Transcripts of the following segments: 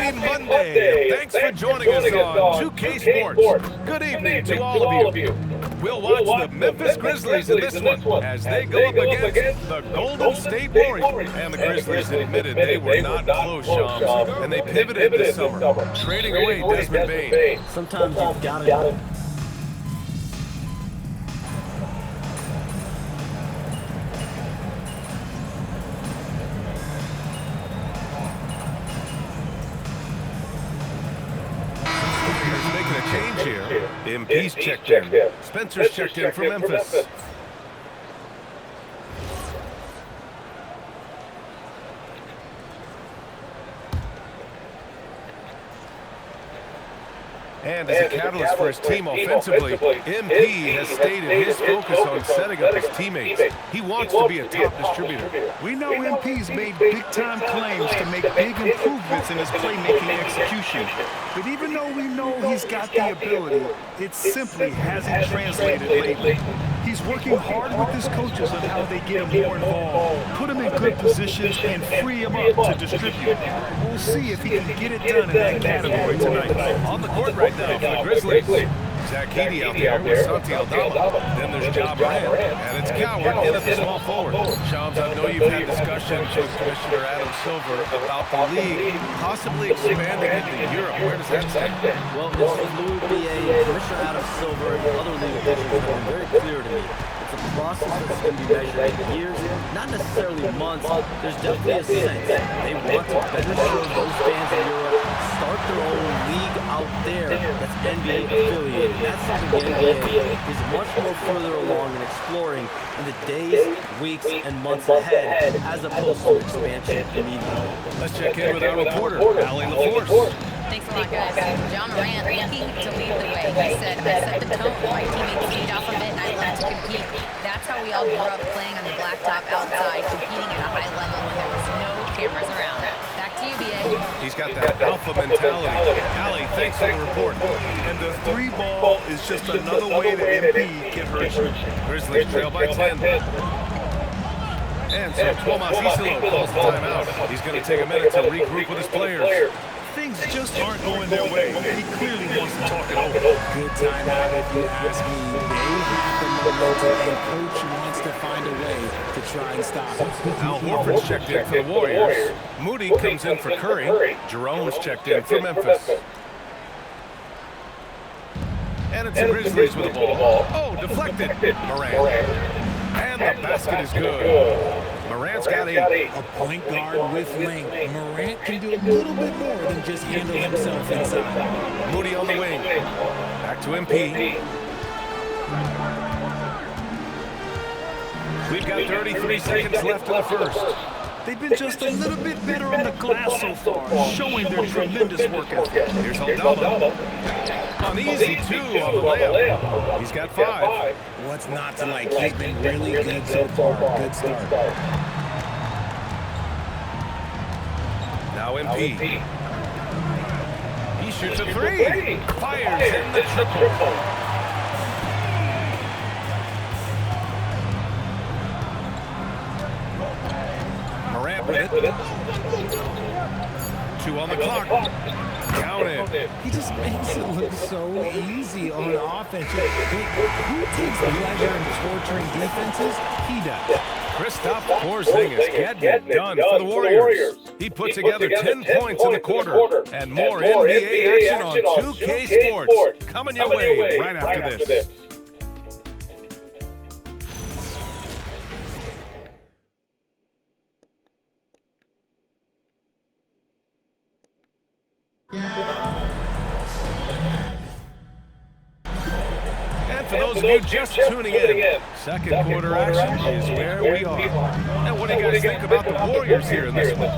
Happy Monday. Thanks for joining us on 2K Sports. Good evening to all of you. We'll watch the Memphis Grizzlies in this one as they go up against the Golden State Warriors. And the Grizzlies admitted they were not close, Shams, and they pivoted this summer, trading away Desmond Bane. Sometimes you've got to... Change here. MP's checked in. Spencer's checked in for Memphis. And as a catalyst for his team offensively, MP has stated his focus on setting up his teammates. He wants to be a top distributor. We know MP's made big-time claims to make big improvements in his playmaking execution. But even though we know he's got the ability, it simply hasn't translated lately. He's working hard with his coaches on how they get him more involved, put him in good positions, and free him up to distribute. We'll see if he can get it done in that category tonight. On the court right now for the Grizzlies. Zach Edey out there with Santi Aldama. Then there's Ja Morant, and it's Coward in at the small forward. Shams, I know you've had discussions with Commissioner Adam Silver about the league possibly expanding into Europe. Where does that stand? Well, it's Louis B.A., Commissioner Adam Silver, and other league officials have been very clear to me. It's a process that's going to be measured in years, not necessarily months. There's definitely a sense they want to better serve those fans in Europe, start their own league out there that's NBA affiliated. That's something the NBA is much more further along in exploring in the days, weeks, and months ahead, as opposed to expansion immediately. Let's check in with our reporter, Allie LaForce. Thanks a lot, guys. Ja Morant looking to lead the way. He said, I set the tone, my teammates feed off of it, and I learned to compete. That's how we all grew up playing on the blacktop outside, competing at a high level when there was no cameras around. Back to you, B.A. He's got that alpha mentality. Allie, thanks for the report. And the three ball is just another way that MP can hurt you. Grizzlies trail by 10. And so Tomas Isilo calls the timeout. He's going to take a minute to regroup with his players. Things just aren't going their way. He clearly wants to talk it over. Good timeout if you ask me. They have the momentum, and coach wants to find a way to try and stop it. Al Horford's checked in for the Warriors. Moody comes in for Curry. Jerome's checked in for Memphis. And it's the Grizzlies with the ball. Oh, deflected. Morant. And the basket is good. Morant's got a point guard with length. Morant can do a little bit more than just handle himself inside. Moody on the wing. Back to MP. We've got 33 seconds left in the first. They've been just a little bit better on the glass so far, showing their tremendous work ethic. Here's Aldama. An easy two on the layup. He's got 5. What's not to like? He's been really good so far. Good start. Now MP. He shoots a 3. Fires in the triple. Morant with it. 2 on the clock. Count it. He just makes it look so easy on offense. Who takes pleasure in torturing defenses? He does. Kristaps Porzingis getting it done for the Warriors. He put together 10 points in the quarter. And more NBA action on 2K Sports. Coming your way right after this. And for those of you just tuning in, second quarter action is where we are. And what do you guys think about the Warriors here in this one?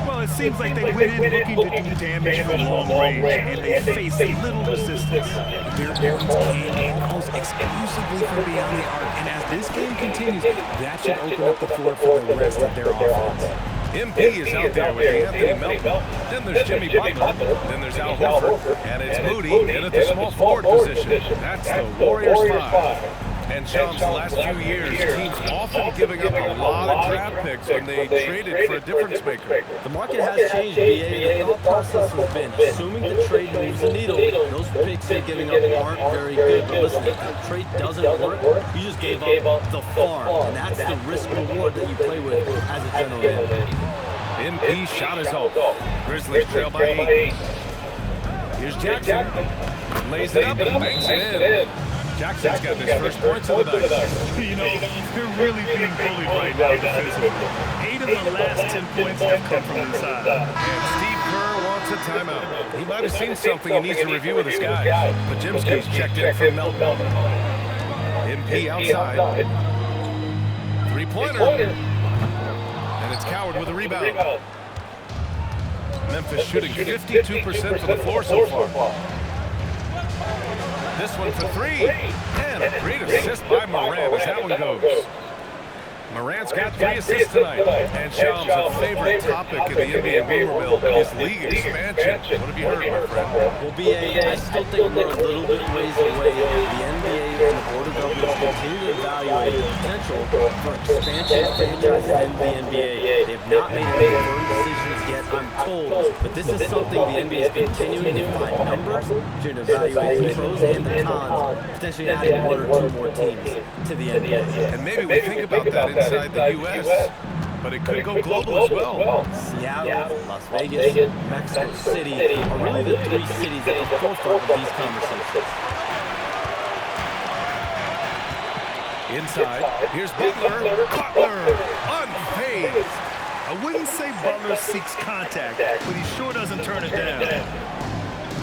Well, it seems like they went in looking to do damage from long range, and they face a little resistance. Their points came almost exclusively from beyond the arc, and as this game continues, that should open up the floor for the rest of their offense. MP is out there with Anthony Melton. Then there's Jimmy Butler. Then there's Al Horford. And it's Moody in at the small forward position. That's the Warriors 5. And Shams, the last few years, teams often giving up a lot odd draft picks when they traded for a difference maker. The market has changed, BA. The thought process has been, assuming the trade moves the needle, those picks you're giving up aren't very good. But listen, if the trade doesn't work, you just gave up the farm. And that's the risk-reward that you play with as a general manager. MP shot is off. Grizzlies trail by 8. Here's Jackson. Lays it up and banks it in. Jackson's got his first points of the night. You know, they're really being bullied right now defensively. 8 of the last 10 points have come from inside. And Steve Kerr wants a timeout. He might have seen something and needs to review with his guys. Pajimski's checked in from Melton. MP outside. Three-pointer. And it's Coward with a rebound. Memphis shooting 52% from the floor so far. This one for 3. And a great assist by Morant as that one goes. Morant's got 3 assists tonight. And Shams, a favorite topic in the NBA rumor mill is league expansion. What have you heard, my friend? Well, BA, I still think we're a little bit ways away. The NBA and the Board of Governors continue to evaluate the potential for expansion franchises in the NBA. They have not made any firm decisions yet, I'm told. But this is something the NBA is continuing to find numbers, to evaluate the pros and the cons, potentially adding 1 or 2 more teams to the NBA. And maybe we think about that inside the U.S., but it could go global as well. Seattle, Las Vegas, Mexico City are really the 3 cities at the forefront of these conversations. Inside, here's Butler. Butler, unfazed. I wouldn't say Butler seeks contact, but he sure doesn't turn it down.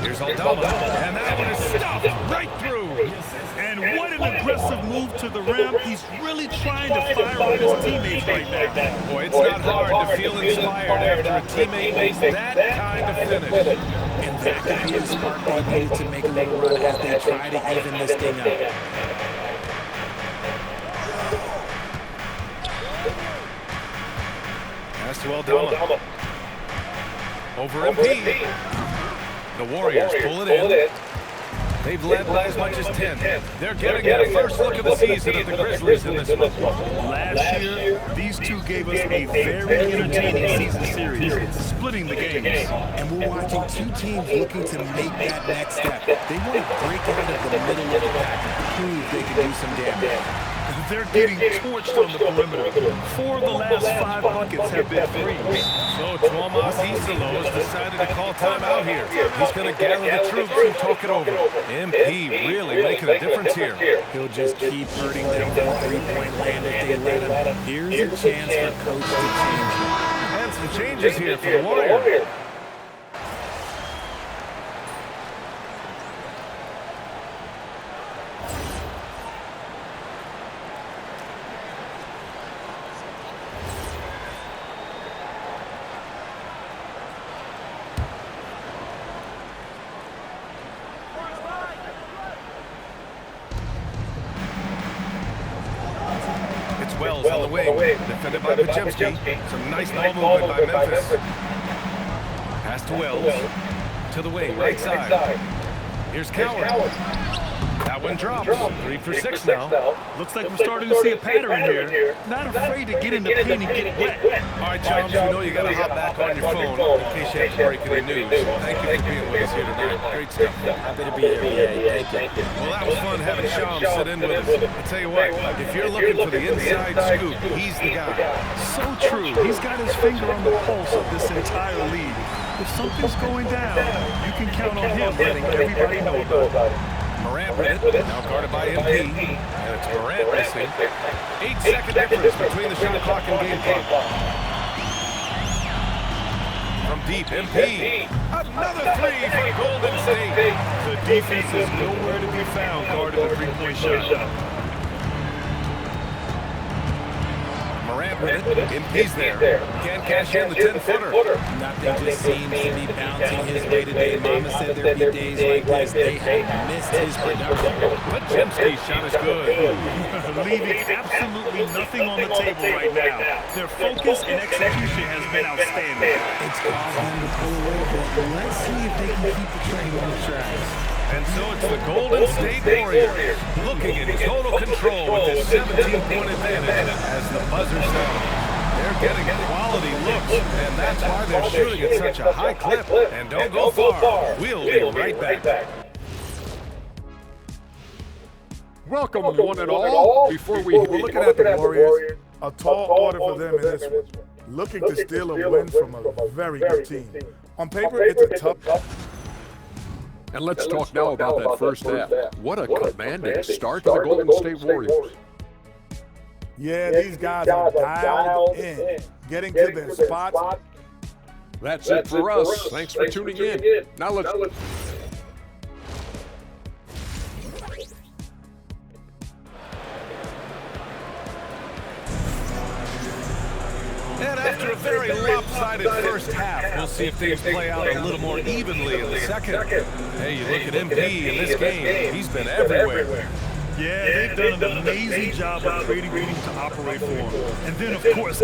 Here's Aldama, and that one is stuffed right through. And what an aggressive move to the rim. He's really trying to fire on his teammates right now. Boy, it's not hard to feel inspired after a teammate makes that kind of finish. And that could be a spark they needed to make a little run as they try to even this thing up. Pass to Aldama. Over MP. The Warriors pull it in. They've led by as much as 10. They're getting their first look of the season at the Grizzlies in this one. Last year, these two gave us a very entertaining season series, splitting the games. And we're watching 2 teams looking to make that next step. They want to break out of the middle of the pack and prove they can do some damage. They're getting torched on the perimeter. 4 of the last 5 buckets have been threes. So Tuomas Isolo has decided to call timeout here. He's going to gather the troops and talk it over. MP really making a difference here. He'll just keep hurting them from 3-point land if they let him. Here's a chance for Coach to change it. And some changes here for the Warriors. Wells on the wing, defended by Pajimski. Some nice ball movement by Memphis. Pass to Wells, to the wing, right side. Here's Coward. That one drops. 3 for 6 now. Looks like we're starting to see a pattern here. Not afraid to get in the paint and get wet. All right, Chums, we know you got to hop back on your phone in case you have to break any news. Thank you for being with us here tonight. Great stuff. Happy to be here, BA. Thank you. Well, that was fun having Shams sit in with us. I'll tell you what, if you're looking for the inside scoop, he's the guy. So true. He's got his finger on the pulse of this entire league. If something's going down, you can count on him letting everybody know about it. Morant with it, now guarded by MP, and it's Morant missing. 8-second difference between the shot clock and game clock. From deep, MP, another 3 for Golden State. The defense is nowhere to be found guarding the 3-point shot. Morant with it, MP's there. Can't cash in the 10-footer. Nothing just seems to be bouncing his way today. Mama said there'd be days like this. They have missed his production. Pajimski's shot is good. Leaving absolutely nothing on the table right now. Their focus and execution has been outstanding. It's caused them to pull away, but let's see if they can keep the train on the tracks. And so it's the Golden State Warriors looking in total control with his 17-point advantage as the buzzer sounds. They're getting quality looks, and that's why they're shooting at such a high clip. And don't go far. We'll be right back. Welcome, one and all. Before we're looking at the Warriors, A tall order for them in this one. Looking to steal a win from a very good team. On paper, it's a tough. and let's talk now about that first half. What a commanding start to the Golden State Warriors. Yeah, these guys are dialed in, getting to their spots. That's it for us. Thanks for tuning in. Now let's And after a very lopsided first half, we'll see if things play out a little more evenly in the second. Hey, you look at MP in this game, he's been everywhere. Yeah, they've done an amazing job of creating room to operate for him. And then, of course,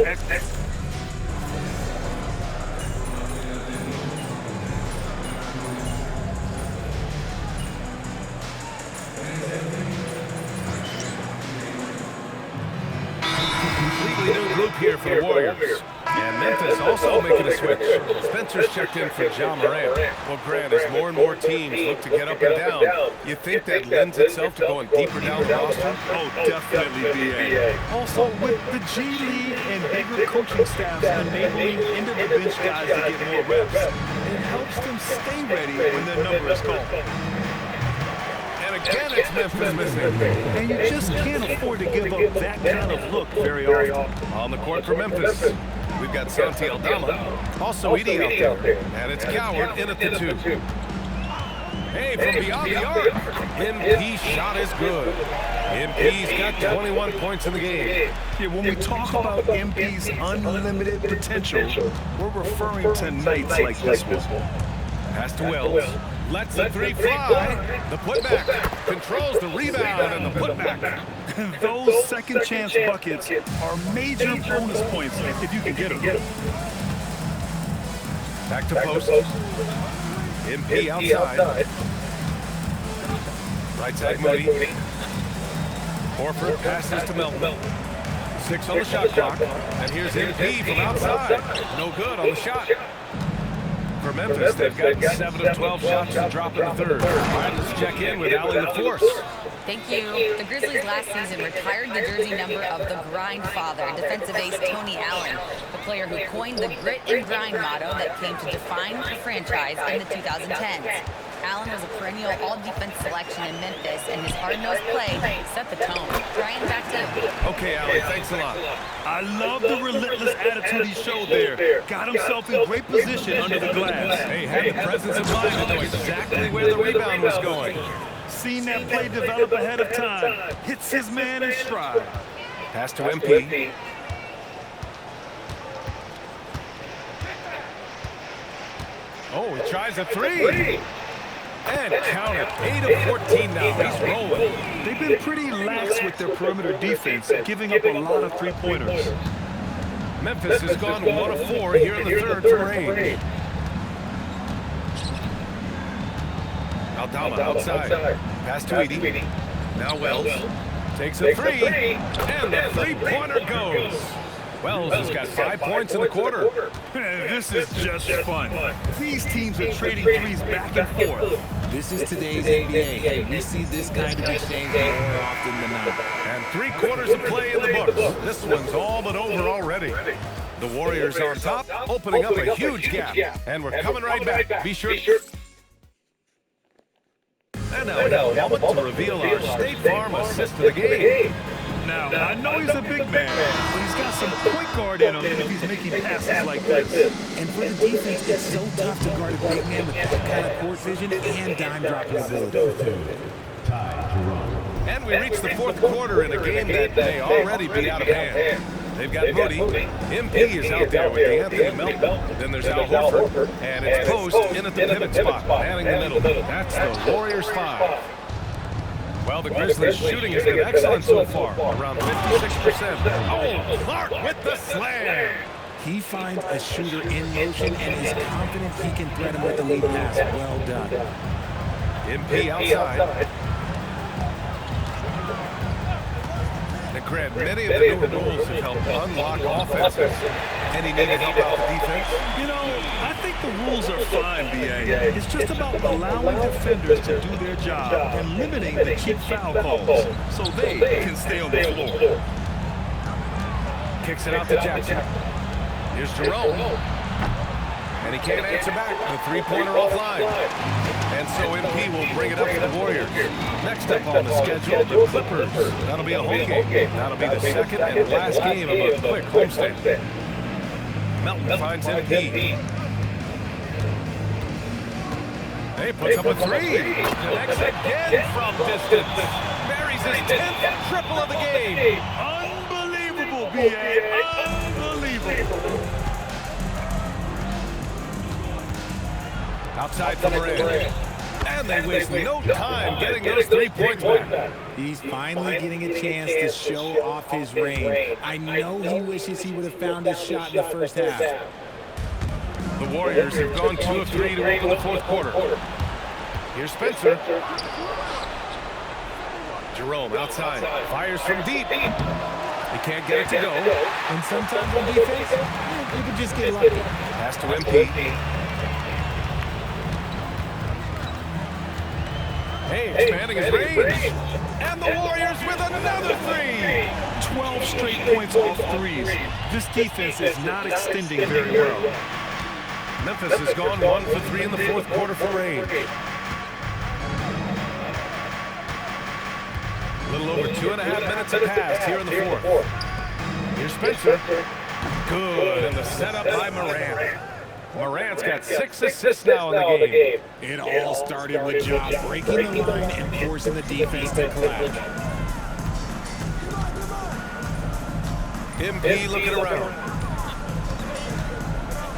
Completely new group here for the Warriors. And Memphis also making a switch. Spencer's checked in for Ja Morant. Well, Grant, as more and more teams look to get up and down, you think that lends itself to going deeper down the roster? oh, definitely, B.A. Also, with the G League and bigger coaching staffs enabling end-of-the-bench guys to get more reps, it helps them stay ready when their number is called. And again, it's Memphis missing. And you just can't afford to give up that kind of look very often. On the court for Memphis, we've got Santi Aldama, also Edie out there, and it's Coward in at the 2. Hey, from beyond the arc, MP's shot is good. MP's got 21 points in the game. Yeah, when we talk about MP's unlimited potential, we're referring to nights like this one. Pass to Wells. Lets the 3 fly. The putback. Controls the rebound and the putback. Those second chance buckets are major bonus points if you can get them. Back to post. MP outside. Right side Moody. Horford passes to Melton. 6 on the shot clock. And here's MP from outside. No good on the shot. For Memphis, they've got 7 of 12 shots to drop in the third. All right, let's check in with Allie LaForce. Thank you. The Grizzlies last season retired the jersey number of the grind father, defensive ace Tony Allen, the player who coined the grit and grind motto that came to define the franchise in the 2010s. Allen was a perennial all-defense selection in Memphis, and his hard-nosed play set the tone. Brian, back to you. Okay, Allie, thanks a lot. I love the relentless attitude he showed there. Got himself in great position under the glass. Hey, had the presence of mind to know exactly where the rebound was going. Seen that play develop ahead of time. Hits his man in stride. Pass to MP. Oh, he tries a 3. And count it, 8 of 14 now. He's rolling. They've been pretty lax with their perimeter defense, giving up a lot of three-pointers. Memphis has gone 1 of 4 here in the third from range. Aldama outside. Pass to Edie. Now Wells. Takes a 3. And the three-pointer goes. Wells has got 5 points in the quarter. This is just fun. These teams are trading threes back and forth. This is today's NBA. Hey, we see this kind of exchange more often than not. And 3 quarters of play in the books. This one's all but over already. The Warriors on top, opening up a huge gap. And we're coming right back. Be sure. And now a moment to reveal our State Farm assist of the game. Now, I know he's a big man, but he's got some point guard in him if he's making passes like this. And for the defense, it's so tough to guard a big man with that kind of court vision and dime dropping ability. And we reach the fourth quarter in a game that may already be out of hand. They've got Moody. MP is out there with Anthony Melton. Then there's Al Horford. And it's Post in at the pivot spot, manning the middle. That's the Warriors 5. Well, the Grizzlies' shooting has been excellent so far, around 56%. Oh, Clark with the slam! He finds a shooter in motion and is confident he can thread him with the lead pass. Well done. MP outside. Grant, many of the newer rules have helped unlock offenses. Any needed help out the defense? You know, I think the rules are fine, B.A. It's just about allowing defenders to do their job and limiting the cheap foul calls so they can stay on the floor. Kicks it out to Jackson. Here's Jerome. And he can't answer back. The three-pointer offline. And so MP will bring it up to the Warriors. Next up on the schedule, the Clippers. That'll be a home game. That'll be the second and last game of a quick homestand. Melton finds MP. He puts up a three. Connects again from distance. Buries his 10th triple of the game. Unbelievable, B.A. Unbelievable. Outside for Moran. And they waste no time getting those 3 points back. He's finally getting a chance to show off his range. I know he wishes he would have found his shot in the first half. The Warriors have gone 2 of 3 to open the fourth quarter. Here's Spencer. Jerome outside. Fires from deep. He can't get it to go. And sometimes on defense, you can just get lucky. Pass to MP. Hey, expanding his range. And the Warriors with another three. 12 straight points off threes. This defense is not extending very well. Memphis has gone 1 for 3 in the fourth quarter for range. A little over 2.5 minutes have passed here in the fourth. Here's Spencer. Good, and the setup by Morant. Morant's got 6 assists now in the game. It all started with Ja breaking the line and forcing the defense to collapse. MP looking around.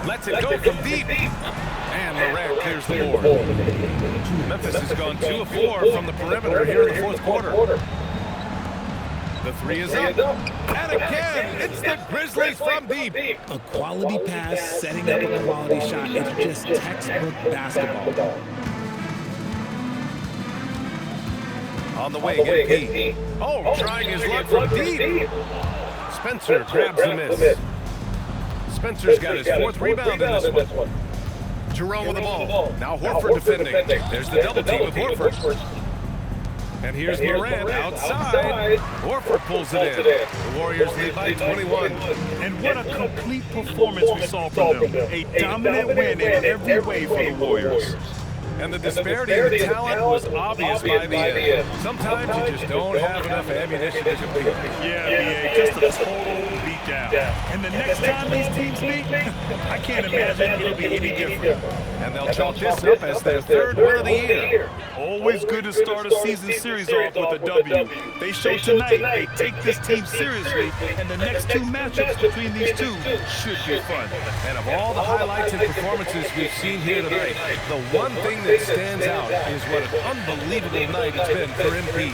Lets it go from deep. And Morant clears the board. Memphis has gone 2 of 4 from the perimeter here in the fourth quarter. The three is up. And again, it's the Grizzlies from deep. A quality pass setting up a quality shot. It's just textbook basketball. On the wing, MP. Oh, trying his luck from deep. Spencer grabs the miss. Spencer's got his 4th rebound in this one. Jerome with the ball. Now Horford defending. There's the double team with Horford. And here's Morant outside. Horford pulls it in. The Warriors lead by 21. And what a complete performance we saw from them. A dominant win in every way for the Warriors. And the disparity in talent was obvious by the end. Sometimes you just don't have enough ammunition to compete. Yeah, B.A., just a total beatdown. And the next time these teams meet, I can't imagine it'll be any different. And they'll chalk this up as their 3rd win of the year. Always good to start a season series off with a W. They show tonight they take this team seriously, and the next 2 matchups between these two should be fun. And of all the highlights and performances we've seen here tonight, the one thing that stands out is what an unbelievable night it's been for MP.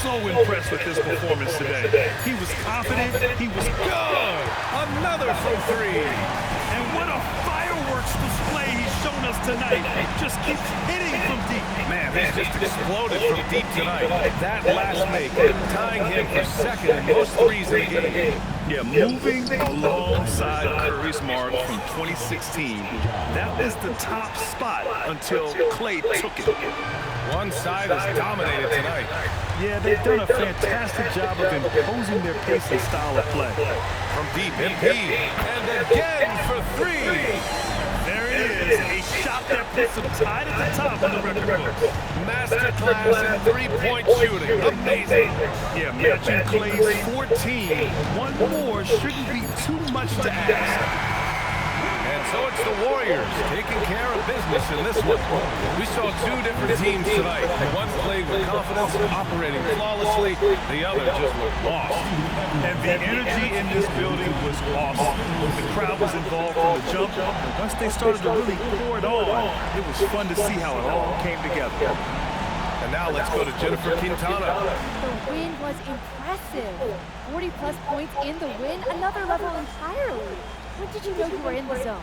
So impressed with his performance today. He was confident, he was Good! Another from 3. and what a fireworks display he's shown us tonight. Just keeps hitting from deep. Man, he's just exploded from deep tonight. That last make, tying him for 2nd in most threes in the game. Yeah, moving alongside Curry's mark from 2016. That was the top spot until Clay took it. One side has dominated tonight. Yeah, they've done a fantastic job of imposing their pace and style of play. From deep, MP. And again for 3. There it is, a shot that puts them tied at the top of the record books. Masterclass in 3-point shooting. Amazing. Yeah, matching Clay's 14. One more shouldn't be too much to ask. And so it's the Warriors taking care of business in this one. We saw 2 different teams tonight. One played with confidence, operating flawlessly. The other just looked lost. And the energy in this building was awesome. The crowd was involved from the jump. And once they started to really pour it on, it was fun to see how it all came together. And now let's go to Jennifer Quintana. The win was impressive. 40-plus points in the win, another level entirely. When did you know you were in the zone?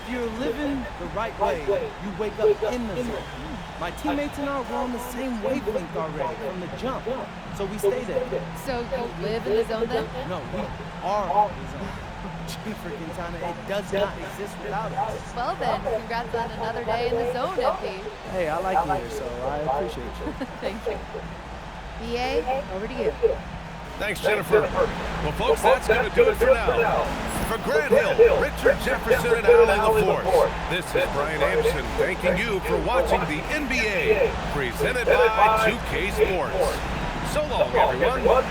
If you're living the right way, you wake up in the zone. My teammates and I were on the same wavelength already from the jump, so we stay there. So you live in the zone then? No, we are the zone. Gee, freaking Tana, it does not exist without us. Well then, congrats on another day in the zone, MP. Hey, I like you here, so I appreciate you. Thank you. BA, over to you. Thanks, Jennifer. Well, folks, that's going to do it for now. For Grant Hill, Richard Jefferson, and Al in the fourth, this is Brian Anderson thanking you for watching the NBA, presented by 2K Sports. So long, everyone.